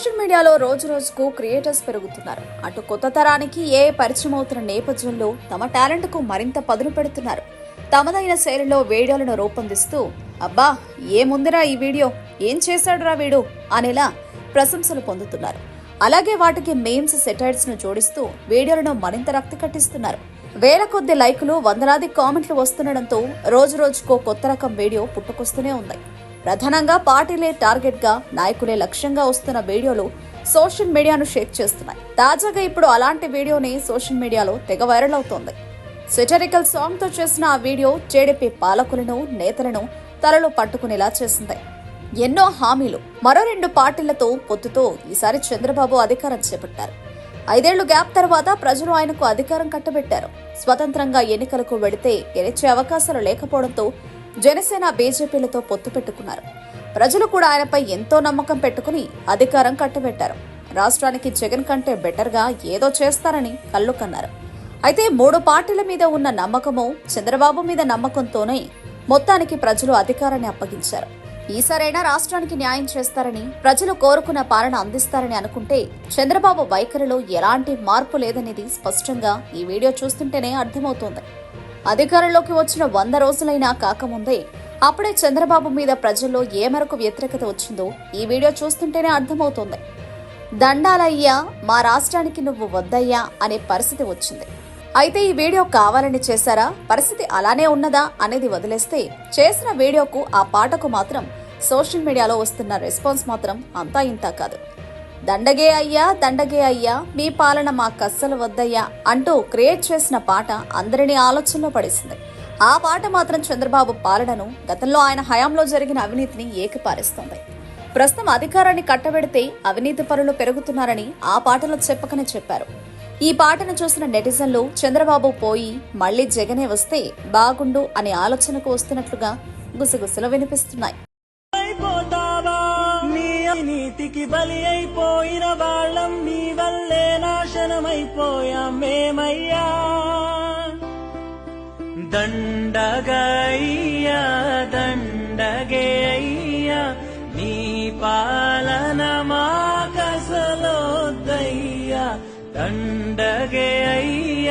Social మీడియాలో రోజు రోజుకు క్రియేటర్స్ పెరుగుతున్నారు. అటు కొత్త తరానికి పరిచయం అవుతున్న నేపథ్యంలో తమ టాలెంట్ కు మరింత పదును పెడుతున్నారు. తమదైన శైలిలో వీడియోలను రూపొందిస్తూ అబ్బా ఏముందిరా ఈ వీడియో, ఏం చేశాడురా వీడు అనేలా ప్రశంసలు పొందుతున్నారు. అలాగే వాటికి మీమ్స్, సెటైర్స్ ను జోడిస్తూ వీడియోలను మరింత రక్తి కట్టిస్తున్నారు. వేల కొద్ది లైకులు, వందలాది కామెంట్లు వస్తుండటంతో రోజు రోజుకో కొత్త రకం వీడియో పుట్టుకొస్తూనే ఉంది. ప్రధానంగా పార్టీలే టార్గెట్ గా, నాయకులే లక్ష్యంగా వస్తున్న వీడియోలు సోషల్ మీడియాను షేక్ చేస్తున్నాయి. తాజాగా ఇప్పుడు అలాంటి వీడియోని సోషల్ మీడియాలో తెగ వైరల్ అవుతోంది. సెటరికల్ సాంగ్ తో చేసిన ఆ వీడియో టీడీపీ పాలకులను, నేతలను తలలో పట్టుకునేలా చేసింది. ఎన్నో హామీలు, మరో 2 పార్టీలతో పొత్తుతో ఈసారి చంద్రబాబు అధికారం చేపట్టారు. 5 ఏళ్లు గ్యాప్ తర్వాత ప్రజలు ఆయనకు అధికారం కట్టబెట్టారు. స్వతంత్రంగా ఎన్నికలకు వెళితే గెలిచే అవకాశాలు లేకపోవడంతో జనసేన, బీజేపీలతో పొత్తు పెట్టుకున్నారు. ప్రజలు కూడా ఆయనపై ఎంతో నమ్మకం పెట్టుకుని అధికారం కట్టబెట్టారు. రాష్ట్రానికి జగన్ కంటే బెటర్ గా ఏదో చేస్తారని కళ్ళు కన్నారు. అయితే 3 పార్టీల మీద ఉన్న నమ్మకమో, చంద్రబాబు మీద నమ్మకంతోనే మొత్తానికి ప్రజలు అధికారాన్ని అప్పగించారు. ఈసారైనా రాష్ట్రానికి న్యాయం చేస్తారని, ప్రజలు కోరుకున్న పాలన అందిస్తారని అనుకుంటే చంద్రబాబు వైఖరిలో ఎలాంటి మార్పు లేదనేది స్పష్టంగా ఈ వీడియో చూస్తుంటేనే అర్థమవుతోంది. అధికారంలోకి వచ్చిన 100 రోజులైనా కాకముందే అప్పుడే చంద్రబాబు మీద ప్రజల్లో ఏ మేరకు వ్యతిరేకత వచ్చిందో ఈ వీడియో చూస్తుంటేనే అర్థమవుతోంది. దండాలయ్యా, మా రాష్ట్రానికి నువ్వు వద్దయ్యా అనే పరిస్థితి వచ్చింది. అయితే ఈ వీడియో కావాలని చేశారా, పరిస్థితి అలానే ఉన్నదా అనేది వదిలేస్తే, చేసిన వీడియోకు, ఆ పాటకు మాత్రం సోషల్ మీడియాలో వస్తున్న రెస్పాన్స్ మాత్రం అంతా ఇంతా కాదు. దండగే అయ్యా, మీ పాలన మా కస్సలు వద్దయ్యా అంటూ క్రియేట్ చేసిన పాట అందరినీ ఆలోచనలో పడేసింది. ఆ పాట మాత్రం చంద్రబాబు పాలనను, గతంలో ఆయన హయాంలో జరిగిన అవినీతిని ఏకిపారేస్తోంది. ప్రస్తుతం అధికారాన్ని కట్టబెడితే అవినీతి పరులు పెరుగుతున్నారని ఆ పాటలో చెప్పకనే చెప్పారు. ఈ పాటను చూసిన నెటిజన్లు చంద్రబాబు పోయి మళ్లీ జగనే వస్తే బాగుండు అనే ఆలోచనకు వస్తున్నట్లుగా గుసగుసలు వినిపిస్తున్నాయి. నీతికి బలి అయిపోయిన వాళ్ళం, నీ వల్లే నాశనమైపోయాం మేమయ్యా. దండగయ్యా, దండగే అయ్యా, నీ పాలన మాకసలోద్దయ్యా. దండగే అయ్యా.